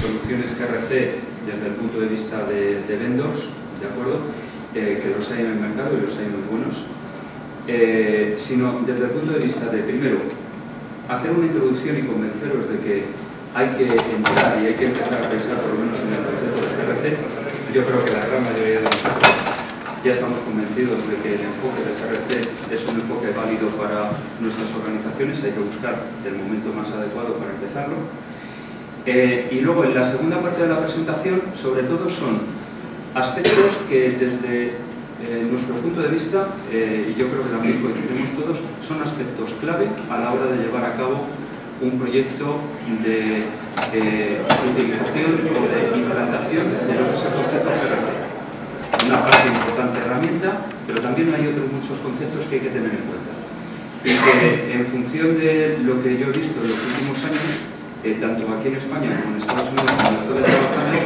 soluciones GRC desde el punto de vista de vendors, ¿de acuerdo? Que los hay en el mercado y los hay muy buenos, sino desde el punto de vista de, primero, hacer una introducción y convenceros de que hay que entrar y hay que empezar a pensar por lo menos en el concepto de GRC. Yo creo que la gran mayoría de nosotros ya estamos convencidos de que el enfoque de GRC es un enfoque válido para nuestras organizaciones, hay que buscar el momento más adecuado para empezarlo. Y luego, en la segunda parte de la presentación, sobre todo son aspectos que desde nuestro punto de vista, y yo creo que también coincidiremos todos, son aspectos clave a la hora de llevar a cabo un proyecto de utilización o de implantación de lo que es el concepto GRC. Una parte importante herramienta, pero también hay otros muchos conceptos que hay que tener en cuenta. Y que en función de lo que yo he visto en los últimos años, tanto aquí en España como en Estados Unidos, cuando estoy trabajando,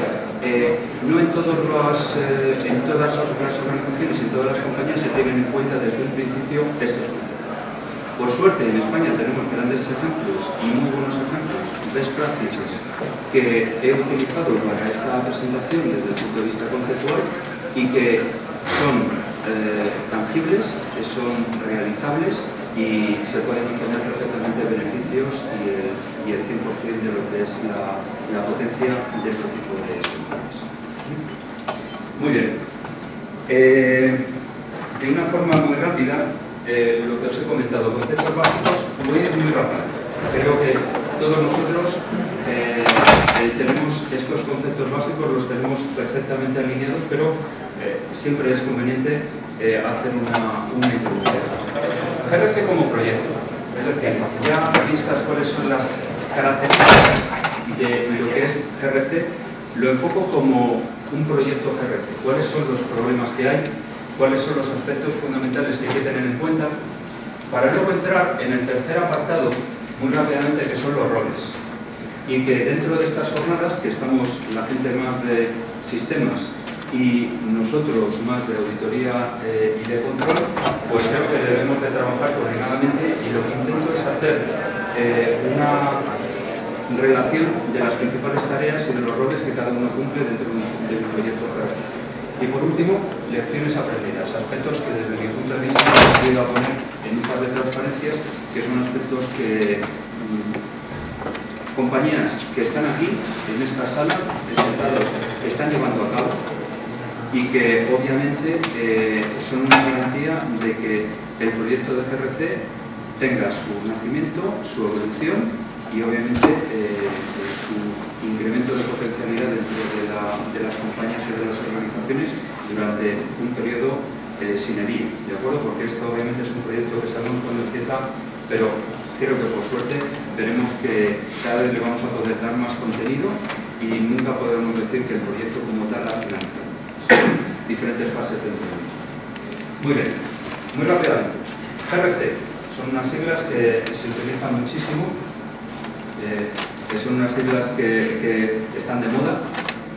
no en todas las organizaciones y en todas las compañías se tienen en cuenta desde un principio estos conceptos. Por suerte, en España tenemos grandes ejemplos y muy buenos ejemplos, best practices, que he utilizado para esta presentación desde el punto de vista conceptual y que son tangibles, que son realizables y se pueden obtener perfectamente beneficios y el 100% de lo que es la potencia de este tipo de soluciones. Muy bien. De una forma muy rápida, lo que os he comentado, conceptos básicos, muy rápido. Creo que todos nosotros tenemos estos conceptos básicos, los tenemos perfectamente alineados, pero siempre es conveniente hacer una introducción. GRC como proyecto, es decir, ya vistas cuáles son las características de lo que es GRC, lo enfoco como un proyecto GRC. ¿Cuáles son los problemas que hay? ¿Cuáles son los aspectos fundamentales que hay que tener en cuenta? Para luego entrar en el tercer apartado, muy rápidamente, que son los roles. Y que dentro de estas jornadas, que estamos la gente más de sistemas y nosotros más de auditoría y de control, pues creo que debemos de trabajar coordinadamente y lo que intento es hacer una relación de las principales tareas y de los roles que cada uno cumple dentro de un proyecto GRC. Y por último, lecciones aprendidas, aspectos que desde mi punto de vista he querido poner en un par de transparencias, que son aspectos que compañías que están aquí, en esta sala, sentados, están llevando a cabo y que obviamente son una garantía de que el proyecto de GRC tenga su nacimiento, su evolución y obviamente su incremento de potencialidad dentro de las compañías y de las organizaciones durante un periodo sine die, ¿de acuerdo? Porque esto obviamente es un proyecto que sabemos cuándo empieza, pero creo que por suerte veremos que cada vez le vamos a poder dar más contenido y nunca podremos decir que el proyecto como tal ha finalizado. Diferentes fases dentro de mismo. Muy bien, muy rápidamente. GRC son unas siglas que se utilizan muchísimo, que son unas siglas que están de moda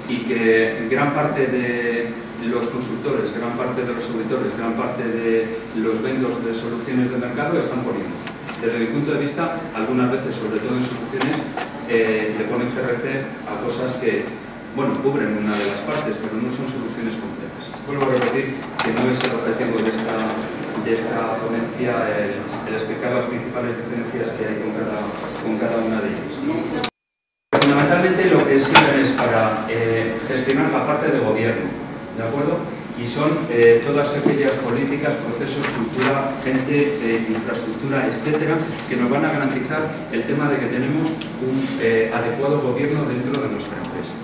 y que gran parte de los consultores, gran parte de los auditores, gran parte de los vendors de soluciones de mercado están poniendo. Desde mi punto de vista, algunas veces, sobre todo en soluciones, le ponen GRC a cosas que, bueno, cubren una de las partes, pero no son soluciones completas. Vuelvo a repetir que no es el objetivo de esta ponencia el explicar las principales diferencias que hay con cada una de ellas. Fundamentalmente lo que sirven es para gestionar la parte de gobierno, ¿de acuerdo? Y son todas aquellas políticas, procesos, cultura, gente, infraestructura, etcétera, que nos van a garantizar el tema de que tenemos un adecuado gobierno dentro de nuestra empresa.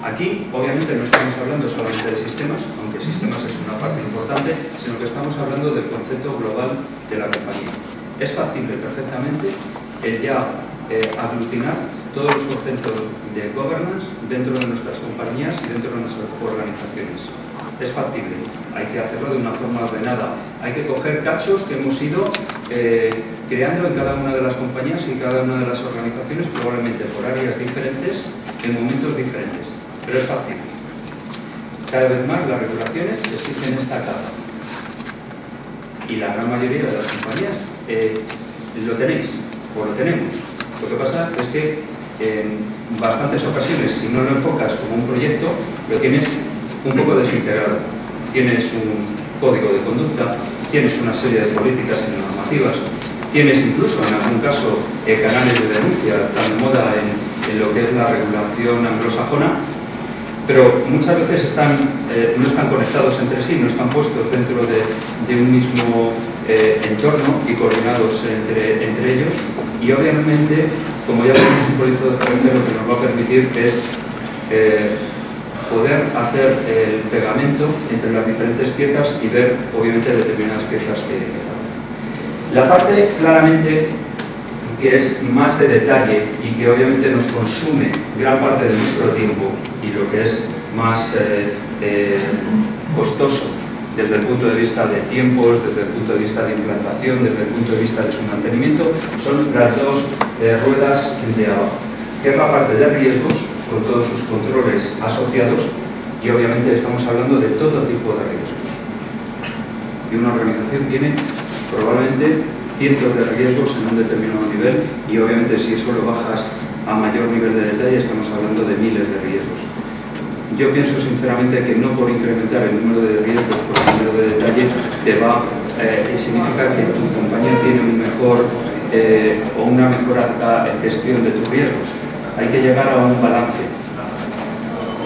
Aquí, obviamente, no estamos hablando solamente de sistemas, aunque sistemas es una parte importante, sino que estamos hablando del concepto global de la compañía. Es factible perfectamente el ya aglutinar todos los conceptos de governance dentro de nuestras compañías y dentro de nuestras organizaciones. Es factible, hay que hacerlo de una forma ordenada, hay que coger cachos que hemos ido creando en cada una de las compañías y en cada una de las organizaciones, probablemente por áreas diferentes, en momentos diferentes, pero es factible. Cada vez más las regulaciones exigen esta capa y la gran mayoría de las compañías lo tenéis o lo tenemos. Lo que pasa es que bastantes ocasiones, si no lo enfocas como un proyecto, lo tienes un poco desintegrado. Tienes un código de conducta, tienes una serie de políticas y normativas, tienes incluso en algún caso canales de denuncia tan de moda en lo que es la regulación anglosajona, pero muchas veces no están conectados entre sí, no están puestos dentro de un mismo entorno y coordinados entre ellos, y obviamente, como ya tenemos un proyecto de CRC, lo que nos va a permitir es poder hacer el pegamento entre las diferentes piezas y ver obviamente determinadas piezas que faltan. La parte claramente que es más de detalle y que obviamente nos consume gran parte de nuestro tiempo y lo que es más costoso desde el punto de vista de tiempos, desde el punto de vista de implantación, desde el punto de vista de su mantenimiento, son las dos ruedas de abajo, que es la parte de riesgos, con todos sus controles asociados, y obviamente estamos hablando de todo tipo de riesgos. Y una organización tiene probablemente cientos de riesgos en un determinado nivel, y obviamente si eso lo bajas a mayor nivel de detalle estamos hablando de miles de riesgos. Yo pienso sinceramente que no por incrementar el número de riesgos por el número de detalle te va a significar que tu compañía tiene un mejor o una mejor gestión de tus riesgos. Hay que llegar a un balance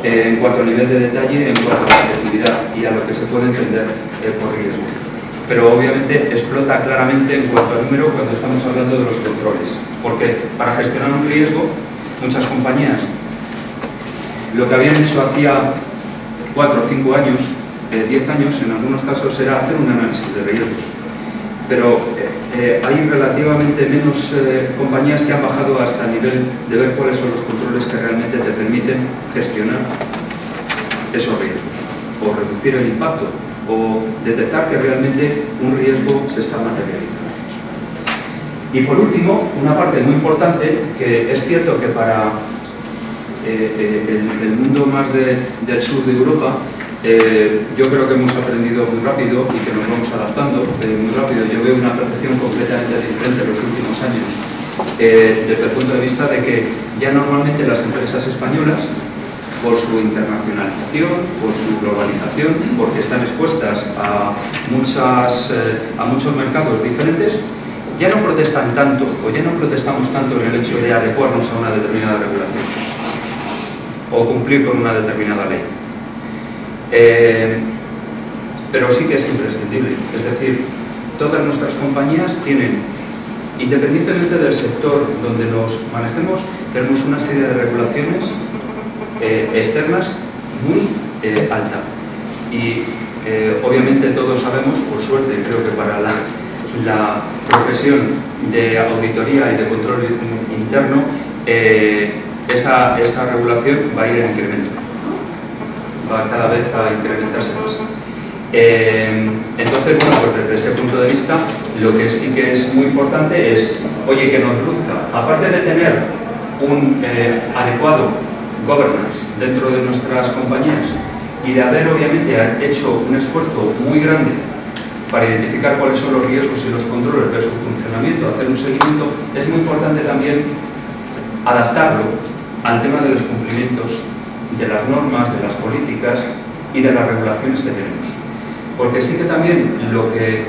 en cuanto al nivel de detalle, en cuanto a la efectividad y a lo que se puede entender por riesgo. Pero obviamente explota claramente en cuanto al número cuando estamos hablando de los controles, porque para gestionar un riesgo, muchas compañías lo que habían hecho hacía 4 o 5 años, 10 años, en algunos casos era hacer un análisis de riesgos. Pero hay relativamente menos compañías que han bajado hasta el nivel de ver cuáles son los controles que realmente te permiten gestionar esos riesgos, o reducir el impacto, o detectar que realmente un riesgo se está materializando. Y por último, una parte muy importante, que es cierto que para el mundo más del sur de Europa, yo creo que hemos aprendido muy rápido y que nos vamos adaptando muy rápido. Yo veo una percepción completamente diferente en los últimos años, desde el punto de vista de que ya normalmente las empresas españolas, por su internacionalización, por su globalización, porque están expuestas a muchos mercados diferentes, ya no protestan tanto, o ya no protestamos tanto en el hecho de adecuarnos a una determinada regulación o cumplir con una determinada ley. Pero sí que es imprescindible, es decir, todas nuestras compañías tienen, independientemente del sector donde nos manejemos, tenemos una serie de regulaciones externas muy alta. Y obviamente todos sabemos, por suerte, creo que para la profesión de auditoría y de control interno, esa regulación va a ir en incremento, va cada vez a incrementarse más. Entonces, bueno, pues desde ese punto de vista, lo que sí que es muy importante es, oye, que nos luzca, aparte de tener un adecuado governance dentro de nuestras compañías y de haber obviamente hecho un esfuerzo muy grande para identificar cuáles son los riesgos y los controles de su funcionamiento, hacer un seguimiento, es muy importante también adaptarlo al tema de los cumplimientos de las normas, de las políticas y de las regulaciones que tenemos. Porque sí que también lo que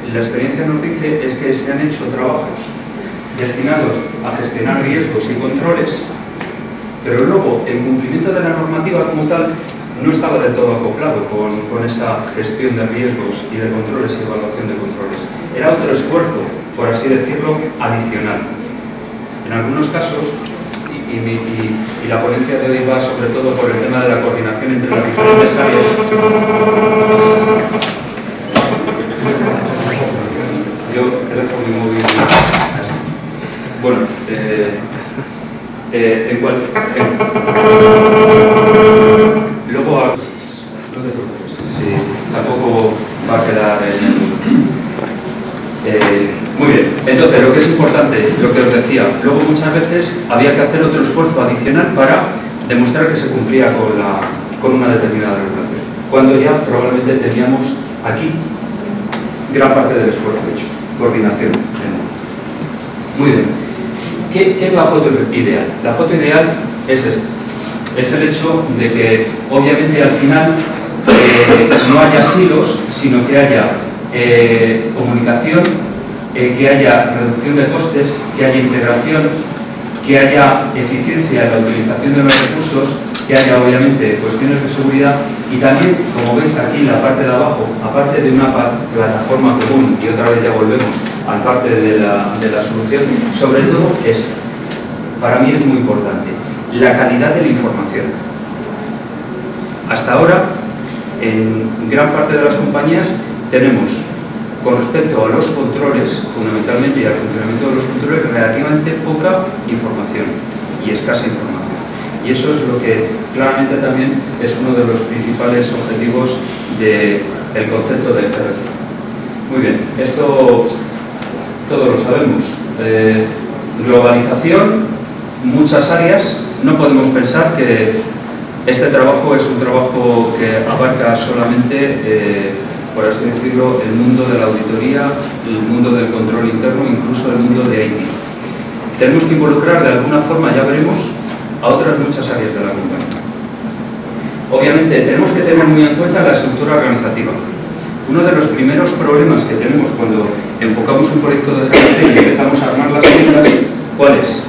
la experiencia nos dice es que se han hecho trabajos destinados a gestionar riesgos y controles, pero luego el cumplimiento de la normativa como tal no estaba del todo acoplado con esa gestión de riesgos y de controles y evaluación de controles. Era otro esfuerzo, por así decirlo, adicional. En algunos casos, y la ponencia de hoy va sobre todo por el tema de la coordinación entre las diferentes áreas. Yo dejo mi móvil. Bueno, luego, no te preocupes, sí, tampoco va a quedar muy bien. Entonces, lo que es importante, lo que os decía, luego muchas veces había que hacer otro esfuerzo adicional para demostrar que se cumplía con una determinada regulación, cuando ya probablemente teníamos aquí gran parte del esfuerzo hecho, coordinación. Muy bien. ¿Qué es la foto ideal? La foto ideal es esta. Es el hecho de que, obviamente, al final no haya silos, sino que haya comunicación, que haya reducción de costes, que haya integración, que haya eficiencia en la utilización de los recursos, que haya, obviamente, cuestiones de seguridad y también, como veis aquí en la parte de abajo, aparte de una plataforma común, y otra vez ya volvemos a parte de la solución, sobre todo esto, para mí es muy importante, la calidad de la información. Hasta ahora, en gran parte de las compañías, tenemos, con respecto a los controles, fundamentalmente, y al funcionamiento de los controles, relativamente poca información y escasa información. Y eso es lo que claramente también es uno de los principales objetivos del concepto de GRC. Muy bien, esto todos lo sabemos. Globalización, muchas áreas. No podemos pensar que este trabajo es un trabajo que abarca solamente, por así decirlo, el mundo de la auditoría, el mundo del control interno, incluso el mundo de IT. Tenemos que involucrar de alguna forma, ya veremos, a otras muchas áreas de la compañía. Obviamente tenemos que tener muy en cuenta la estructura organizativa. Uno de los primeros problemas que tenemos cuando enfocamos un proyecto de GRC y empezamos a armar las cifras, ¿cuál es?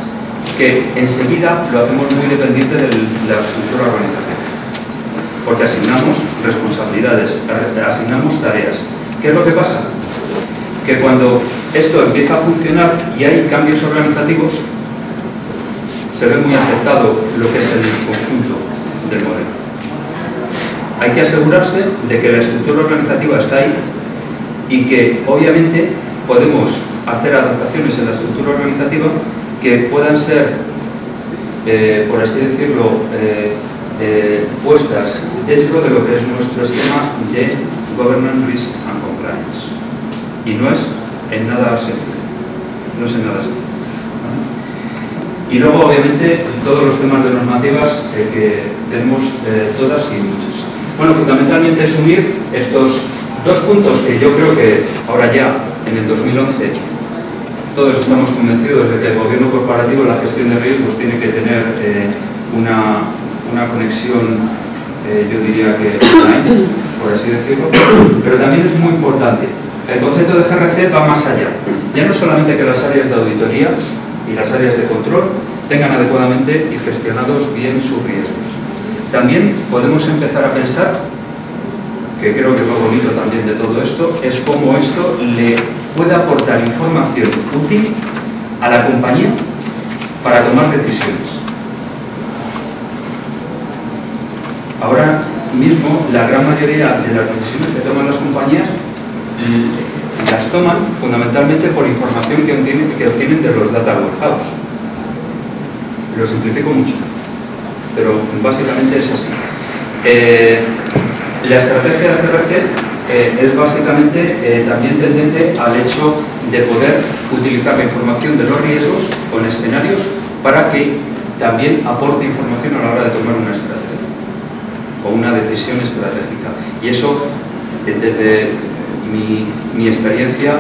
Que enseguida lo hacemos muy dependiente de la estructura organizativa. Porque asignamos responsabilidades, asignamos tareas. ¿Qué es lo que pasa? Que cuando esto empieza a funcionar y hay cambios organizativos, se ve muy afectado lo que es el conjunto del modelo. Hay que asegurarse de que la estructura organizativa está ahí y que obviamente podemos hacer adaptaciones en la estructura organizativa que puedan ser, por así decirlo, puestas dentro de lo que es nuestro esquema de Governance, Risk and Compliance. Y no es en nada sencillo. No es en nada sencillo. Y luego, obviamente, todos los temas de normativas que tenemos todas y muchas. Bueno, fundamentalmente es unir estos dos puntos que yo creo que ahora ya, en el 2011, todos estamos convencidos de que el gobierno corporativo, la gestión de riesgos, tiene que tener una conexión, yo diría que online, por así decirlo, pero también es muy importante. El concepto de GRC va más allá. Ya no solamente que las áreas de auditoría y las áreas de control tengan adecuadamente y gestionados bien sus riesgos. También podemos empezar a pensar, que creo que lo bonito también de todo esto, es cómo esto le puede aportar información útil a la compañía para tomar decisiones. Ahora mismo, la gran mayoría de las decisiones que toman las compañías las toman fundamentalmente por información que obtienen de los data warehouse. Lo simplifico mucho, pero básicamente es así. La estrategia de GRC es básicamente también tendente al hecho de poder utilizar la información de los riesgos con escenarios para que también aporte información a la hora de tomar una estrategia o una decisión estratégica. Y eso, desde mi experiencia,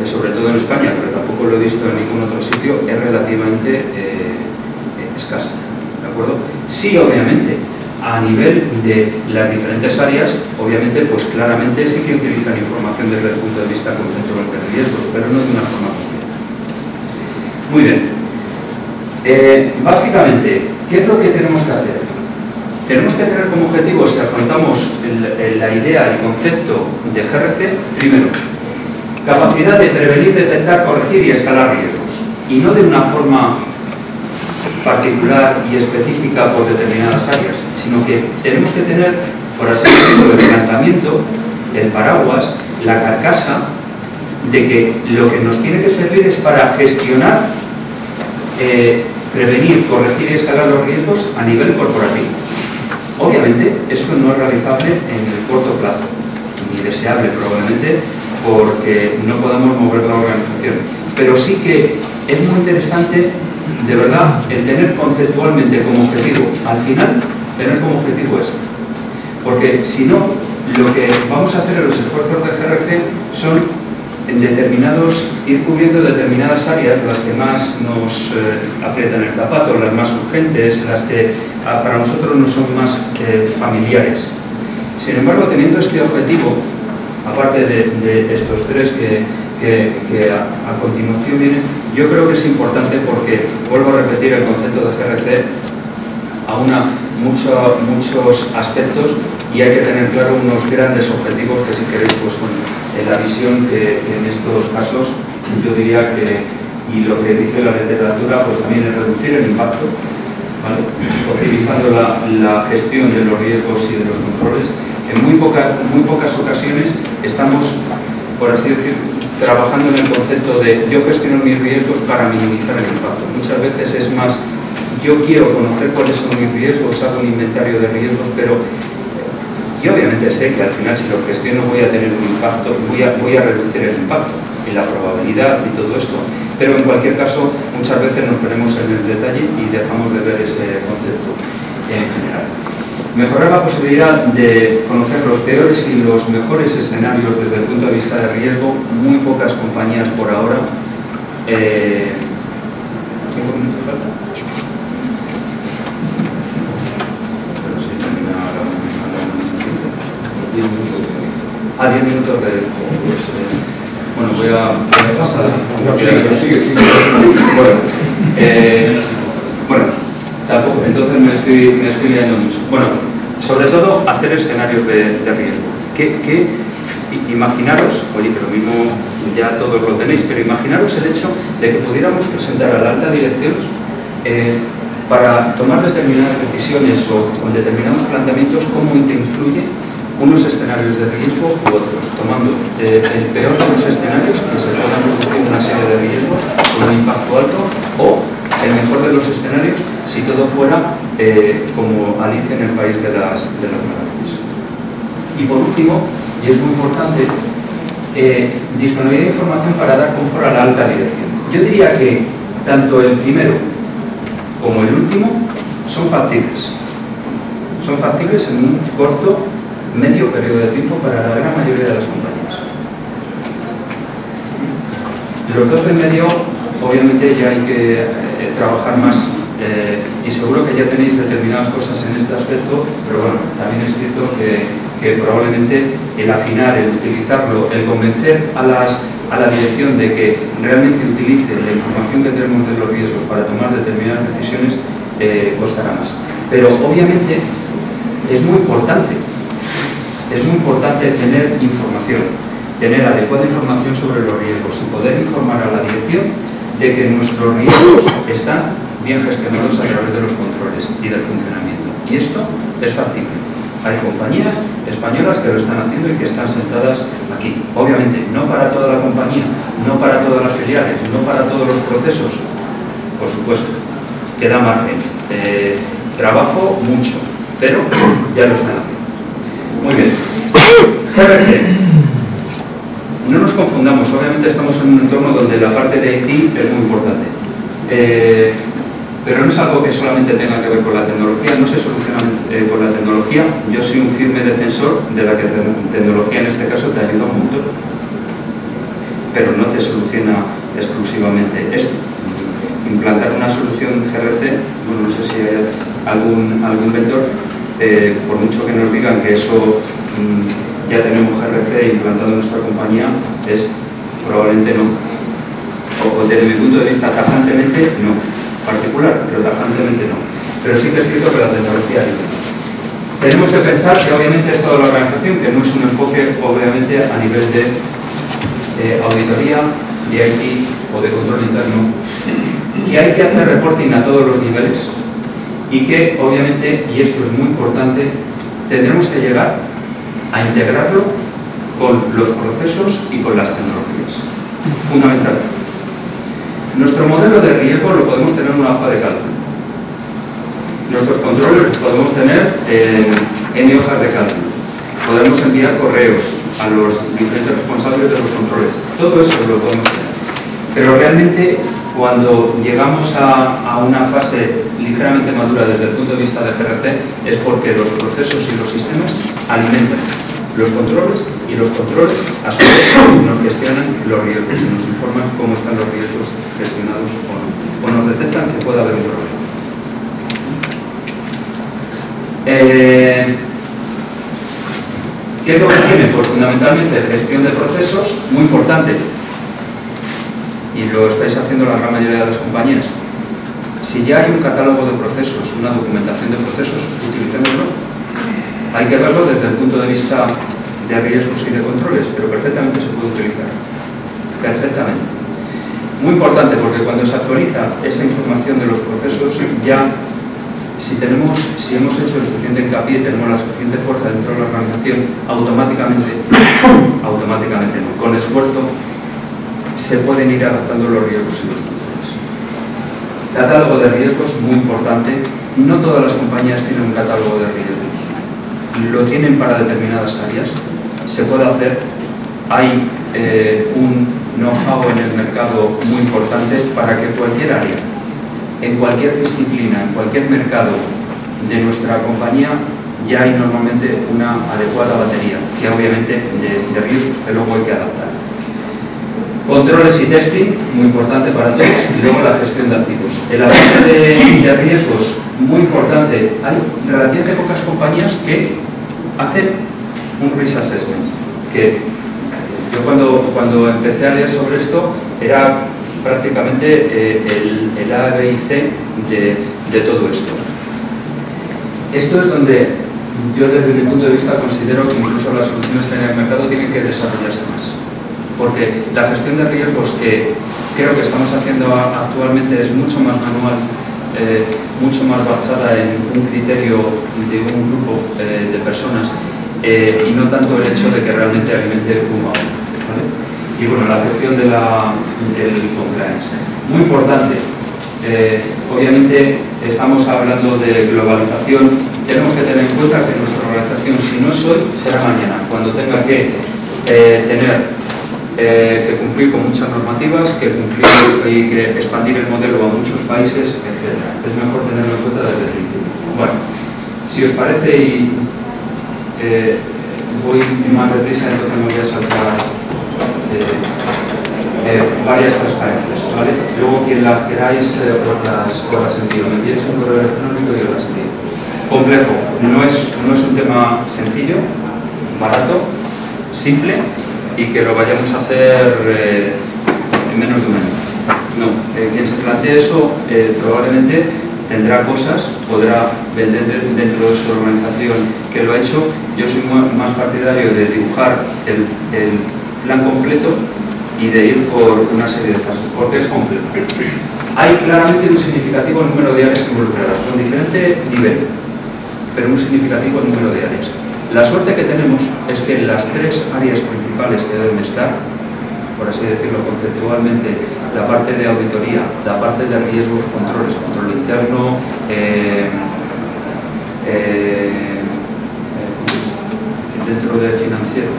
sobre todo en España, pero tampoco lo he visto en ningún otro sitio, es relativamente escasa, ¿de acuerdo? Sí, obviamente, a nivel de las diferentes áreas, obviamente, pues claramente sí que utilizan información desde el punto de vista conceptual de riesgos, pero no de una forma completa. Muy bien. Básicamente, ¿qué es lo que tenemos que hacer? Tenemos que tener como objetivo, si afrontamos la idea, el concepto de GRC, primero, capacidad de prevenir, detectar, corregir y escalar riesgos. Y no de una forma particular y específica por determinadas áreas, sino que tenemos que tener, por así decirlo, el planteamiento, el paraguas, la carcasa, de que lo que nos tiene que servir es para gestionar, prevenir, corregir y escalar los riesgos a nivel corporativo. Obviamente, esto no es realizable en el corto plazo, ni deseable probablemente, porque no podamos mover la organización. Pero sí que es muy interesante, de verdad, el tener conceptualmente como objetivo, al final, tener como objetivo esto. Porque si no, lo que vamos a hacer en los esfuerzos de GRC son ir cubriendo determinadas áreas, las que más nos aprietan el zapato, las más urgentes, las que para nosotros no son más familiares. Sin embargo, teniendo este objetivo, aparte de estos tres que a continuación vienen, yo creo que es importante porque, vuelvo a repetir, el concepto de GRC aúna muchos aspectos y hay que tener claro unos grandes objetivos que, si queréis, pues son la visión que en estos casos yo diría que, y lo que dice la literatura, pues también es reducir el impacto, ¿vale? Optimizando la gestión de los riesgos y de los controles. En muy pocas ocasiones estamos, por así decir, trabajando en el concepto de yo gestiono mis riesgos para minimizar el impacto. Muchas veces es más, yo quiero conocer cuáles son mis riesgos, hago un inventario de riesgos, pero yo obviamente sé que al final, si lo gestiono, voy a tener un impacto, voy a reducir el impacto en la probabilidad y todo esto, pero en cualquier caso muchas veces nos ponemos en el detalle y dejamos de ver ese concepto en general. Mejorar la posibilidad de conocer los peores y los mejores escenarios desde el punto de vista de riesgo. Muy pocas compañías por ahora. 5 minutos falta. Pero sí, termina ahora. 10 minutos de... Pues, bueno, voy a pasar. Bueno, tampoco, entonces me estoy liando mucho. Bueno, sobre todo hacer escenarios de riesgo. Imaginaros, oye, pero mismo ya todos lo tenéis, pero imaginaros el hecho de que pudiéramos presentar a la alta dirección para tomar determinadas decisiones o con determinados planteamientos cómo te influye unos escenarios de riesgo u otros, tomando el peor de los escenarios, que se puedan producir una serie de riesgos con un impacto alto, o el mejor de los escenarios si todo fuera como Alicia en el País de las Maravillas. Y por último, y es muy importante, disponibilidad de información para dar confort a la alta dirección. Yo diría que tanto el primero como el último son factibles. Son factibles en un corto, medio periodo de tiempo para la gran mayoría de las compañías. Los dos del medio, obviamente, ya hay que trabajar más y seguro que ya tenéis determinadas cosas en este aspecto, pero bueno, también es cierto que probablemente el afinar, el utilizarlo, el convencer a la dirección de que realmente utilice la información que tenemos de los riesgos para tomar determinadas decisiones costará más. Pero obviamente es muy importante tener información, tener adecuada información sobre los riesgos y poder informar a la dirección de que nuestros riesgos están bien gestionados a través de los controles y del funcionamiento. Y esto es factible. Hay compañías españolas que lo están haciendo y que están sentadas aquí. Obviamente, no para toda la compañía, no para todas las filiales, no para todos los procesos, por supuesto, queda margen. Trabajo mucho, pero ya lo están haciendo. Muy bien. GRC. No nos confundamos, obviamente estamos en un entorno donde la parte de IT es muy importante. Pero no es algo que solamente tenga que ver con la tecnología, no se soluciona con la tecnología. Yo soy un firme defensor de la que la tecnología en este caso te ayuda un montón, pero no te soluciona exclusivamente esto. Implantar una solución GRC, bueno, no sé si hay algún vendor, por mucho que nos digan que eso ya tenemos GRC implantado en nuestra compañía, es probablemente no. O desde mi punto de vista, tajantemente no. Particular, pero tajantemente no. Pero sí que es cierto que la tecnología ayuda. Tenemos que pensar que obviamente es toda la organización, que no es un enfoque obviamente a nivel de auditoría, de IT o de control interno, que hay que hacer reporting a todos los niveles y que obviamente, y esto es muy importante, tendremos que llegar a integrarlo con los procesos y con las tecnologías. Fundamental. Nuestro modelo de riesgo lo podemos tener en una hoja de cálculo. Nuestros controles los podemos tener en hojas de cálculo. Podemos enviar correos a los diferentes responsables de los controles. Todo eso lo podemos tener. Pero realmente, cuando llegamos a una fase ligeramente madura desde el punto de vista de GRC, es porque los procesos y los sistemas alimentan los controles, y los controles a su vez nos gestionan los riesgos y nos informan cómo están los riesgos gestionados o no, o nos detectan que puede haber un problema. ¿Qué es lo que tiene? Pues fundamentalmente gestión de procesos, muy importante, y lo estáis haciendo la gran mayoría de las compañías. Si ya hay un catálogo de procesos, una documentación de procesos, utilicémoslo. Hay que verlo desde el punto de vista de riesgos y de controles, pero perfectamente se puede utilizar. Perfectamente. Muy importante, porque cuando se actualiza esa información de los procesos, ya si hemos hecho el suficiente hincapié, tenemos la suficiente fuerza dentro de la organización, automáticamente no, con esfuerzo, se pueden ir adaptando los riesgos y los controles. Catálogo de riesgos, muy importante. No todas las compañías tienen un catálogo de riesgos. Lo tienen para determinadas áreas. Se puede hacer. Hay un know-how en el mercado muy importante para que cualquier área, en cualquier disciplina, en cualquier mercado de nuestra compañía, ya hay normalmente una adecuada batería, que obviamente de riesgos, que luego hay que adaptar. Controles y testing, muy importante para todos, y luego la gestión de activos. El aspecto de riesgos, muy importante. Hay relativamente pocas compañías que hacen un risk assessment, que yo cuando empecé a leer sobre esto era prácticamente el A, B y C de todo esto. Esto es donde yo desde mi punto de vista considero que incluso las soluciones que hay en el mercado tienen que desarrollarse más. Porque la gestión de riesgos que creo que estamos haciendo actualmente es mucho más manual, mucho más basada en un criterio de un grupo de personas y no tanto el hecho de que realmente alimente un valor, ¿vale? Y bueno, la gestión del compliance. Muy importante. Obviamente estamos hablando de globalización. Tenemos que tener en cuenta que nuestra organización, si no es hoy, será mañana, cuando tenga que que cumplir con muchas normativas, que cumplir y que expandir el modelo a muchos países, etc. Es mejor tenerlo en cuenta desde el principio. Bueno, si os parece, y voy más deprisa, entonces me voy a saltar varias transparencias, ¿vale? Luego, quien las queráis, os las envío. Me enviáis un correo electrónico y os las envío. Complejo, no es un tema sencillo, barato, simple, y que lo vayamos a hacer en menos de un año. No, quien se plantee eso probablemente tendrá cosas, podrá vender dentro de su organización que lo ha hecho. Yo soy más partidario de dibujar el plan completo y de ir por una serie de fases, porque es complejo. Hay claramente un significativo número de áreas involucradas, con diferente nivel, pero un significativo número de áreas. La suerte que tenemos es que las tres áreas principales que deben estar, por así decirlo conceptualmente, la parte de auditoría, la parte de riesgos, controles, control interno, dentro de financiero.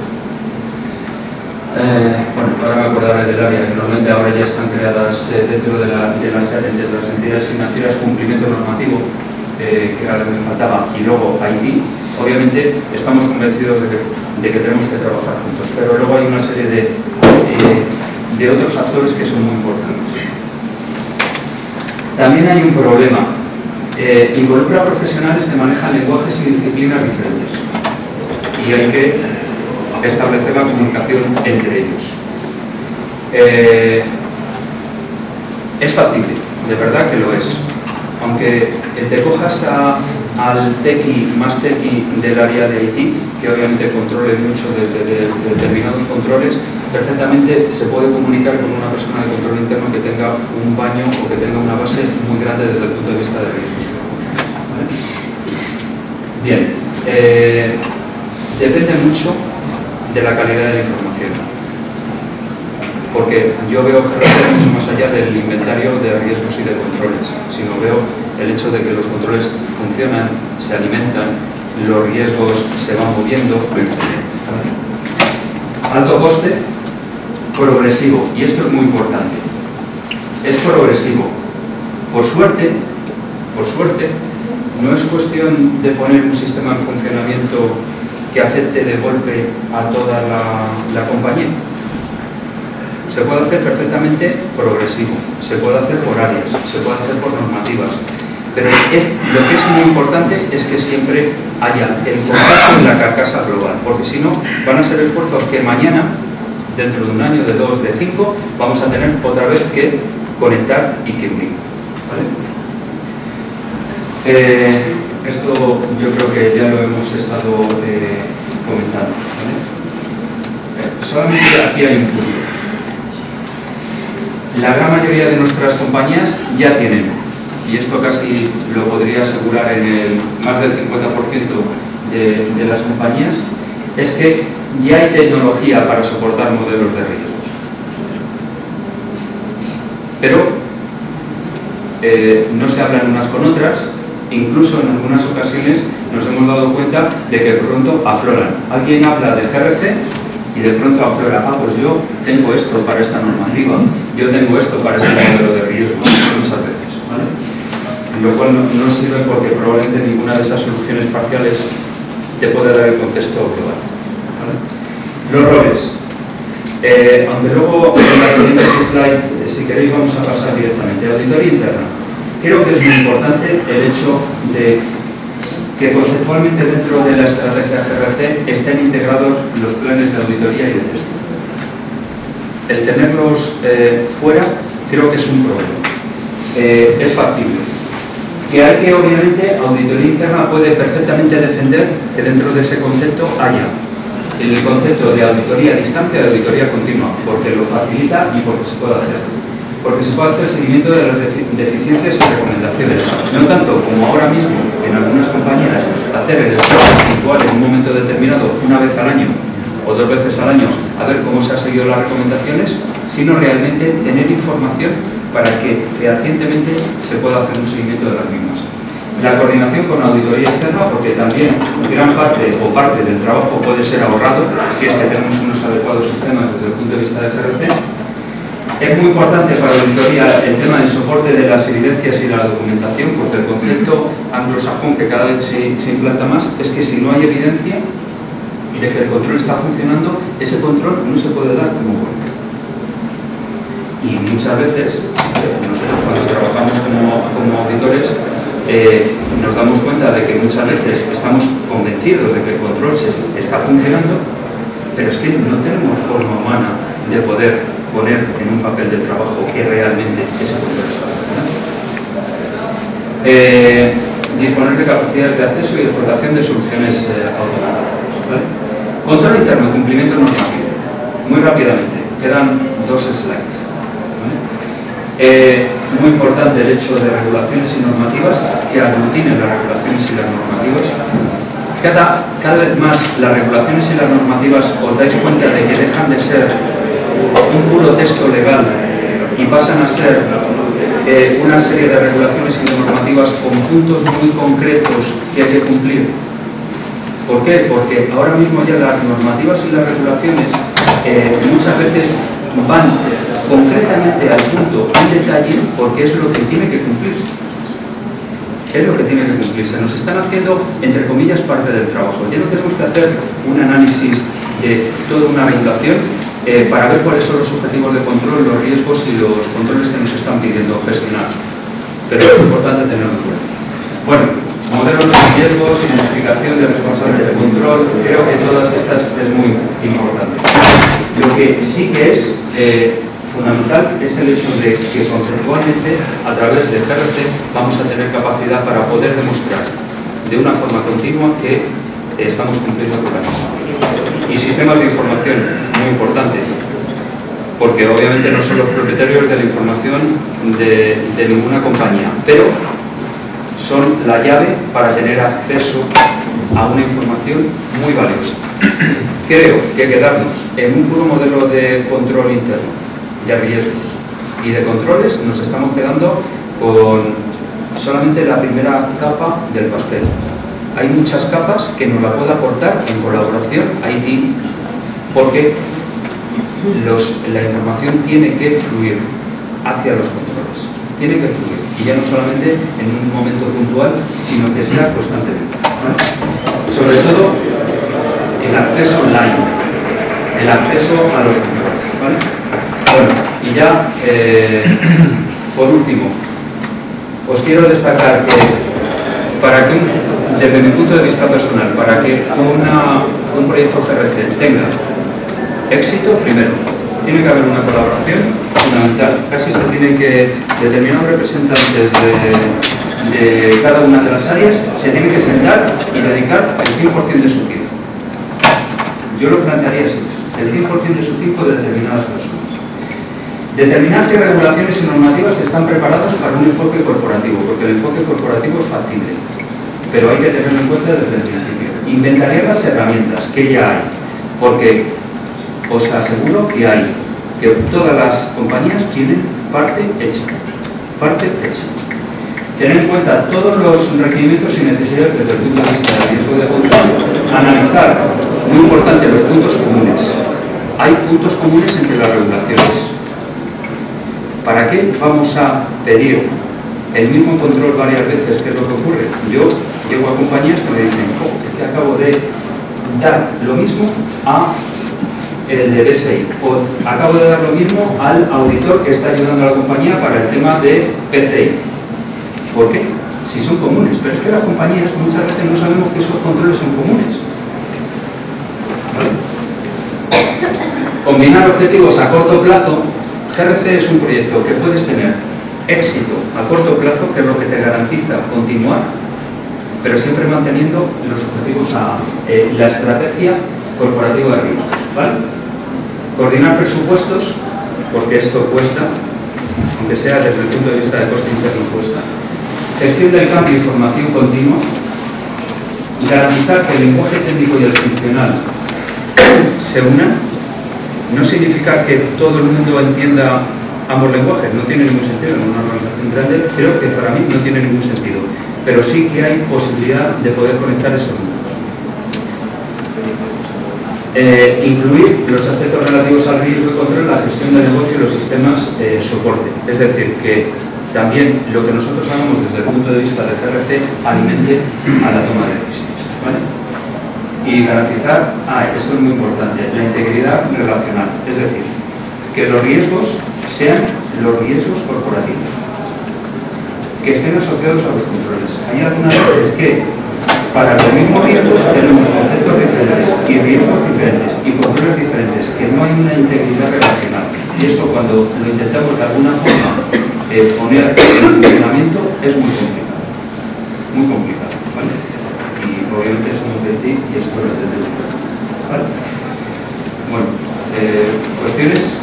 Bueno, ahora me acordaré del área, que normalmente ahora ya están creadas dentro de las entidades financieras, cumplimiento normativo, que era lo que me faltaba, y luego IT. Obviamente estamos convencidos de que tenemos que trabajar juntos, pero luego hay una serie de otros actores que son muy importantes. También hay un problema. Involucra a profesionales que manejan lenguajes y disciplinas diferentes, y hay que establecer la comunicación entre ellos. Es factible, de verdad que lo es. Aunque te cojas al más tequi del área de IT, que obviamente controle mucho desde determinados controles, perfectamente se puede comunicar con una persona de control interno que tenga un baño o que tenga una base muy grande desde el punto de vista de riesgos. ¿Vale? Bien, depende mucho de la calidad de la información, porque yo veo que mucho más allá del inventario de riesgos y de controles, sino veo el hecho de que los controles funcionan, se alimentan, los riesgos se van moviendo. Alto coste, progresivo, y esto es muy importante. Es progresivo. Por suerte, no es cuestión de poner un sistema en funcionamiento que afecte de golpe a toda la compañía. Se puede hacer perfectamente progresivo, se puede hacer por áreas, se puede hacer por normativas, pero lo que es muy importante es que siempre haya el contacto en la carcasa global, porque si no van a ser esfuerzos que mañana, dentro de un año, de 2, de 5, vamos a tener otra vez que conectar y que unir, ¿vale? Esto yo creo que ya lo hemos estado comentando, ¿vale? Solamente aquí hay un punto. La gran mayoría de nuestras compañías ya tienen, y esto casi lo podría asegurar en el más del 50% de las compañías, es que ya hay tecnología para soportar modelos de riesgos. Pero no se hablan unas con otras, incluso en algunas ocasiones nos hemos dado cuenta de que de pronto afloran. Alguien habla del GRC y de pronto aflora, pues yo tengo esto para esta normativa, yo tengo esto para este modelo de riesgo, muchas veces, ¿vale? Lo cual no sirve porque probablemente ninguna de esas soluciones parciales te puede dar el contexto global, ¿vale? Los roles. Aunque luego en la siguiente slide, si queréis, vamos a pasar directamente. Auditoría interna. Creo que es muy importante el hecho de que conceptualmente dentro de la estrategia GRC estén integrados los planes de auditoría y de gestión. El tenerlos fuera creo que es un problema. Es factible. Que hay que, obviamente, auditoría interna puede perfectamente defender que dentro de ese concepto haya el concepto de auditoría a distancia, de auditoría continua, porque lo facilita y porque se puede hacer. Porque se puede hacer seguimiento de las deficiencias y recomendaciones. No tanto como ahora mismo en algunas compañías hacer el estudio puntual en un momento determinado, una vez al año o 2 veces al año, a ver cómo se han seguido las recomendaciones, sino realmente tener información para que fehacientemente se pueda hacer un seguimiento de las mismas. La coordinación con auditoría externa, porque también gran parte o parte del trabajo puede ser ahorrado si es que tenemos unos adecuados sistemas desde el punto de vista de GRC. Es muy importante para la auditoría el tema del soporte de las evidencias y la documentación, porque el concepto anglosajón que cada vez se implanta más es que si no hay evidencia de que el control está funcionando, ese control no se puede dar como bueno. Y muchas veces, nosotros cuando trabajamos como auditores, nos damos cuenta de que muchas veces estamos convencidos de que el control está funcionando, pero es que no tenemos forma humana de poder poner en un papel de trabajo que realmente ese control está funcionando. Disponer de capacidades de acceso y de explotación de soluciones automatizadas, ¿vale? Control interno, cumplimiento normativo. Muy rápidamente, quedan 2 slides, ¿vale? Muy importante el hecho de regulaciones y normativas, que aglutinen las regulaciones y las normativas. Cada vez más las regulaciones y las normativas os dais cuenta de que dejan de ser un puro texto legal y pasan a ser una serie de regulaciones y de normativas con puntos muy concretos que hay que cumplir. ¿Por qué? Porque ahora mismo ya las normativas y las regulaciones muchas veces van concretamente al punto, en detalle, porque es lo que tiene que cumplirse. Es lo que tiene que cumplirse. Nos están haciendo, entre comillas, parte del trabajo. Ya no tenemos que hacer un análisis de toda una regulación para ver cuáles son los objetivos de control, los riesgos y los controles que nos están pidiendo gestionar. Pero es importante tenerlo en cuenta. Bueno, modelos de riesgos, identificación de responsables de control, creo que todas estas es muy importante. Lo que sí que es fundamental es el hecho de que conceptualmente, a través del GRC, vamos a tener capacidad para poder demostrar de una forma continua que estamos cumpliendo con la misma. Y sistemas de información, muy importante, porque obviamente no son los propietarios de la información de ninguna compañía, pero son la llave para tener acceso a una información muy valiosa. Creo que quedarnos en un puro modelo de control interno, de riesgos y de controles, nos estamos quedando con solamente la primera capa del pastel. Hay muchas capas que nos la puede aportar en colaboración IT, porque la información tiene que fluir hacia los controles, tiene que fluir, y ya no solamente en un momento puntual, sino que sea constantemente. Sobre todo, el acceso online, el acceso a los controles, ¿vale? Bueno, y ya, por último, os quiero destacar que desde mi punto de vista personal, para que un proyecto GRC tenga éxito, primero, tiene que haber una colaboración fundamental. Casi se tienen que determinados representantes de cada una de las áreas, se tienen que sentar y dedicar el 100% de su tiempo. Yo lo plantearía así, el 100% de su tiempo de determinadas personas. Determinar qué regulaciones y normativas están preparadas para un enfoque corporativo, porque el enfoque corporativo es factible, pero hay que tenerlo en cuenta desde el principio. Inventaría las herramientas que ya hay, porque os aseguro que todas las compañías tienen parte hecha. Tener en cuenta todos los requerimientos y necesidades desde el punto de vista del riesgo de control. Analizar, muy importante, los puntos comunes. Hay puntos comunes entre las regulaciones. ¿Para qué vamos a pedir el mismo control varias veces? ¿Qué es lo que ocurre? Yo llego a compañías que me dicen, es que acabo de dar lo mismo a el de BSI, o acabo de dar lo mismo al auditor que está ayudando a la compañía para el tema de PCI. ¿Por qué? Si son comunes, pero es que las compañías muchas veces no sabemos que esos controles son comunes. ¿Vale? Combinar objetivos a corto plazo. GRC es un proyecto que puedes tener éxito a corto plazo, que es lo que te garantiza continuar, pero siempre manteniendo los objetivos a la estrategia corporativa de riesgos, ¿vale? Coordinar presupuestos, porque esto cuesta, aunque sea desde el punto de vista de coste interno cuesta. Gestión del cambio y formación continua. Garantizar que el lenguaje técnico y el funcional se unan. No significa que todo el mundo entienda ambos lenguajes, no tiene ningún sentido. En una organización grande creo que para mí no tiene ningún sentido, pero sí que hay posibilidad de poder conectar esos mundos. Incluir los aspectos relativos al riesgo y control, la gestión del negocio y los sistemas soporte. Es decir, que también lo que nosotros hagamos desde el punto de vista de GRC alimente a la toma de decisiones, ¿vale? Y garantizar, esto es muy importante, la integridad relacional. Es decir, que los riesgos sean los riesgos corporativos, que estén asociados a los controles. Hay algunas veces que para los mismos riesgos tenemos conceptos diferentes y riesgos diferentes y controles diferentes, que no hay una integridad relacional. Y esto, cuando lo intentamos de alguna forma poner en funcionamiento, es muy complicado. Muy complicado, ¿vale? Y obviamente somos de ti y esto lo entendemos, ¿vale? Bueno, ¿cuestiones?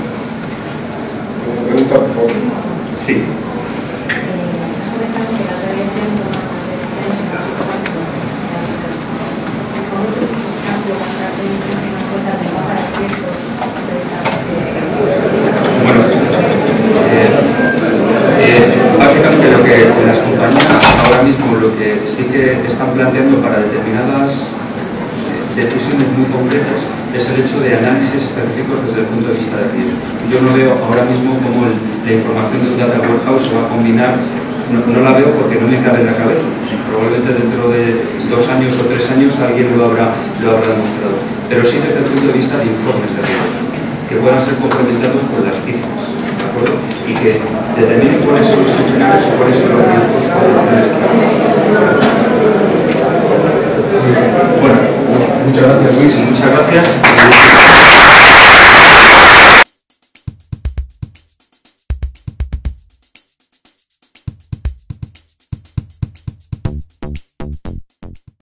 Pregunta, por favor. Sí. Bueno, básicamente lo que las compañías ahora mismo lo que sí que están planteando para determinadas decisiones muy concretas es el hecho de análisis específicos desde el punto de vista de riesgos. Yo no veo ahora mismo cómo la información de un data warehouse se va a combinar, no la veo porque no me cabe en la cabeza. Probablemente dentro de 2 años o 3 años alguien lo habrá demostrado. Pero sí desde el punto de vista de informes de riesgos, que puedan ser complementados con las cifras, ¿de acuerdo? Y que determinen cuáles son los escenarios o cuáles son los riesgos potenciales. Bueno, Muchas gracias, Luis. Muchas gracias.